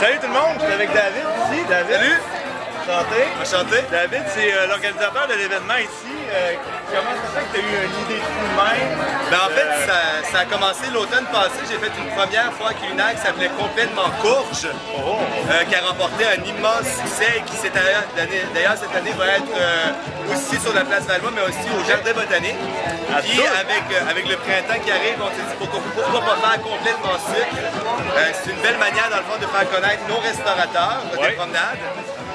Salut tout le monde, je suis avec David ici. David. Salut. Enchanté. Enchanté. David, c'est l'organisateur de l'événement ici. Comment ça fait que tu as eu une idée de même? Ben en fait, ça a commencé l'automne passé. J'ai fait une première foire culinaire qui s'appelait Complètement Courge, qui a remporté un immense succès et qui d'ailleurs cette année va être aussi sur la place Valois, mais aussi au Jardin botanique. Puis avec le printemps qui arrive, on s'est dit pourquoi pas faire complètement sucre. C'est une belle manière dans le fond de faire connaître nos restaurateurs des promenades.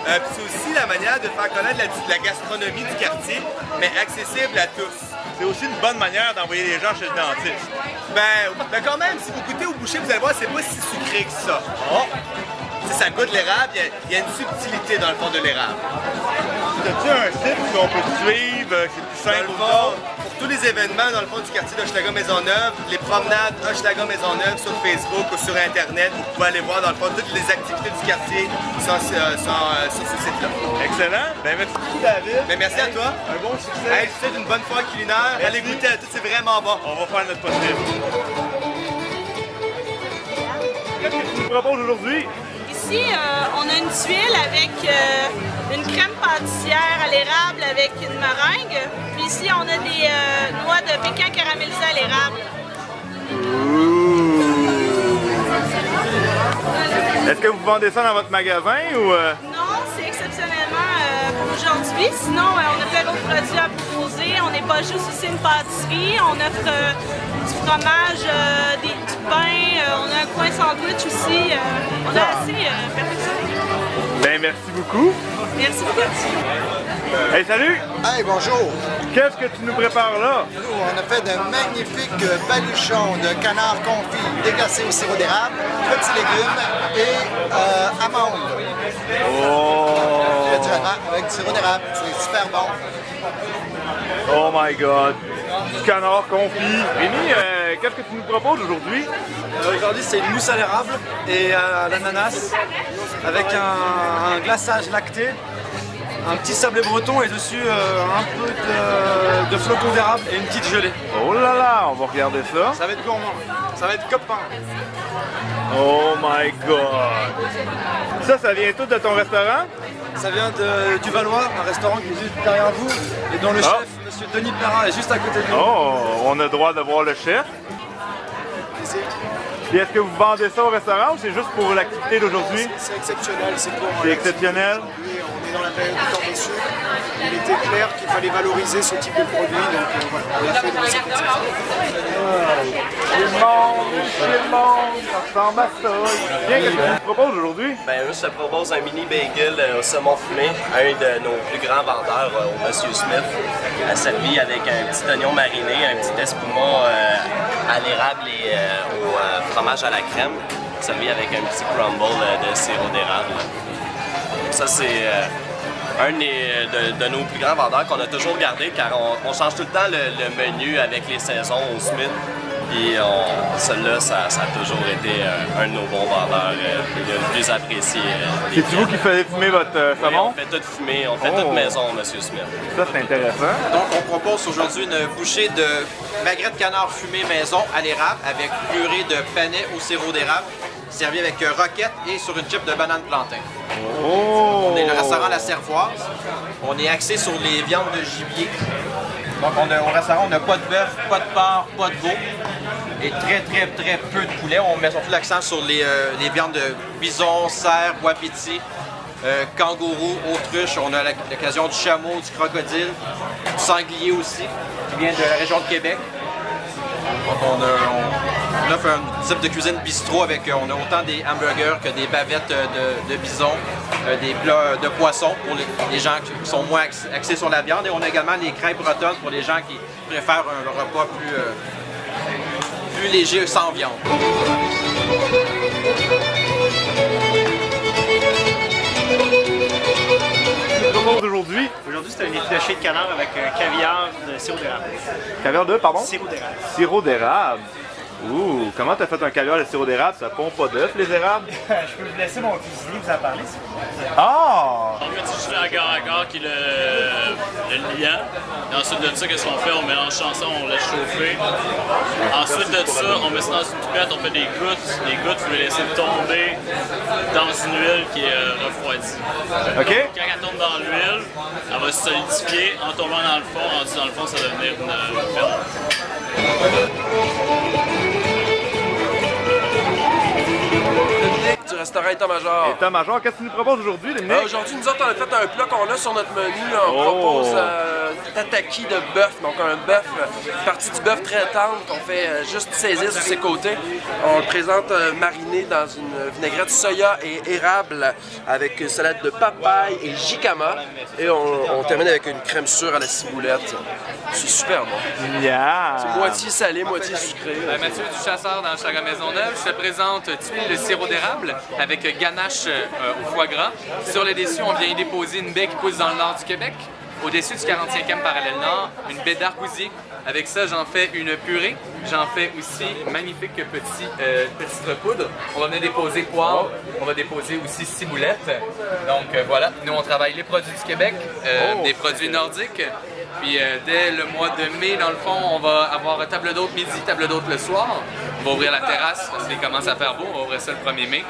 Puis c'est aussi la manière de faire connaître la gastronomie du quartier, mais accessible à tous. C'est aussi une bonne manière d'envoyer les gens chez le dentiste. Ben quand même, si vous goûtez au boucher, vous allez voir, c'est pas si sucré que ça. Oh. Ça goûte l'érable, il y a une subtilité dans le fond de l'érable. As-tu un site qu'on peut suivre? C'est plus simple pour tous les événements dans le fond du quartier d'Hochelaga-Maisonneuve, les promenades Hochelaga-Maisonneuve sur Facebook ou sur Internet, vous pouvez aller voir dans le fond toutes les activités du quartier sur ce site-là. Excellent. Ben merci beaucoup David. Ben merci à toi. Un bon succès. Hey, c'est une bonne foire culinaire. Allez goûter à tout, c'est vraiment bon. On va faire notre possible. Qu'est-ce que tu nous proposes aujourd'hui? Ici, on a une tuile avec une crème pâtissière à l'érable avec une meringue. Puis ici, on a des noix de pécan caramélisées à l'érable. Est-ce que vous vendez ça dans votre magasin ou... Non, c'est exceptionnellement pour aujourd'hui. Sinon, on a plein d'autres produits à proposer. On n'est pas juste aussi une pâtisserie. On offre du fromage, du pain. On a un coin sandwich aussi. On a assez perfectionné. Ben merci beaucoup. Merci beaucoup. Hey, salut! Hey, bonjour! Qu'est-ce que tu nous prépares là? Nous, on a fait de magnifiques baluchons de canard confit déglacés au sirop d'érable, petits légumes et amandes. Oh! Naturellement, avec du sirop d'érable. C'est super bon. Oh my god! Du canard confit. Rémi, qu'est-ce que tu nous proposes aujourd'hui? Aujourd'hui, c'est une mousse à l'érable et à l'ananas avec un glaçage lacté, un petit sablé breton et dessus un peu de flocons d'érable et une petite gelée. Oh là là, on va regarder ça. Ça va être gourmand, ça va être copain. Oh my god! Ça vient tout de ton restaurant? Ça vient du Valois, un restaurant qui est juste derrière vous et dont le chef, M. Denis Perrin, est juste à côté de nous. Oh, on a le droit de voir le chef. Puis est-ce que vous vendez ça au restaurant ou c'est juste pour l'activité d'aujourd'hui? C'est exceptionnel, c'est pour... C'est exceptionnel? On est dans la période du temps dessus. Il était clair qu'il fallait valoriser ce type de produit, donc voilà, on l'a fait dans cette conception. C'est bon, ça ressemble à ça. Bien, qu'est-ce que tu nous proposes aujourd'hui? Ben, eux se proposent un mini bagel au saumon fumé, un de nos plus grands vendeurs, au Monsieur Smith, servi avec un petit oignon mariné, un petit espuma à l'érable et au fromage à la crème, servi avec un petit crumble de sirop d'érable. Ça, c'est un de nos plus grands vendeurs qu'on a toujours gardé car on change tout le temps le menu avec les saisons au Smith. Puis celui-là, ça a toujours été un de nos bons vendeurs, le plus apprécié. C'est-tu vous qui faites fumer votre saumon? On fait tout fumer, on fait toute maison, M. Smith. Ça, c'est intéressant. Donc, on propose aujourd'hui une bouchée de magret de canard fumé maison à l'érable avec purée de panais au sirop d'érable, servi avec roquette et sur une chip de banane plantain. Oh! On est le restaurant La Cervoise. On est axé sur les viandes de gibier. Donc, au restaurant, on n'a pas de bœuf, pas de porc, pas de veau et très peu de poulet. On met surtout l'accent sur les viandes de bison, cerf, wapiti, kangourou, autruche. On a l'occasion du chameau, du crocodile, du sanglier aussi, qui vient de la région de Québec. Donc on offre un type de cuisine bistrot avec on a autant des hamburgers que des bavettes de bison, des plats de poisson pour les gens qui sont moins axés sur la viande et on a également les crêpes bretonnes pour les gens qui préfèrent un repas plus léger sans viande. Aujourd'hui? Aujourd'hui, c'est un effiloché de canard avec un caviar de sirop d'érable. Caviar de, pardon? Sirop d'érable. Sirop d'érable. Ouh, comment t'as fait un caviar de sirop d'érable? Ça pompe pas d'œufs, les érables? Je peux vous laisser mon cuisinier vous en parler si vous voulez. Ah! En fait, c'est juste l'agar-agar qui est le liant. Et ensuite de ça, qu'est-ce qu'on fait? On mélange ça ensemble, on laisse chauffer. Ensuite de ça, on met ça dans une pipette, on fait des gouttes. Les gouttes, vous les laissez tomber dans une huile qui est refroidie. OK. Quand elle tombe dans l'huile, elle va se solidifier. En tombant dans le fond, rendu dans le fond, ça va devenir une perle. Du restaurant État-Major. État-Major, qu'est-ce que tu nous proposes aujourd'hui, Dominique? Aujourd'hui, nous autres, on a fait un plat qu'on a sur notre menu. On propose tataki de bœuf, donc un bœuf, partie du bœuf très tendre qu'on fait juste saisir sur ses côtés. On le présente mariné dans une vinaigrette soya et érable avec une salade de papaye et jicama. Et on termine avec une crème sûre à la ciboulette. C'est super bon. Yeah. C'est moitié salé, moitié sucré. Mathieu Duchasseur dans Chaga Maisonneuve. Je te présente tuile de sirop d'érable avec ganache au foie gras. Sur le dessus, on vient y déposer une baie qui pousse dans le nord du Québec. Au-dessus du 45e parallèle nord, une baie d'argousier. Avec ça, j'en fais une purée. J'en fais aussi magnifique petite poudre. On va venir déposer poivre. On va déposer aussi ciboulette. Donc voilà, nous on travaille les produits du Québec, des produits nordiques. Puis dès le mois de mai, dans le fond, on va avoir table d'hôte midi, table d'hôte le soir. On va ouvrir la terrasse parce qu'il commence à faire beau. On va ouvrir ça le 1er mai.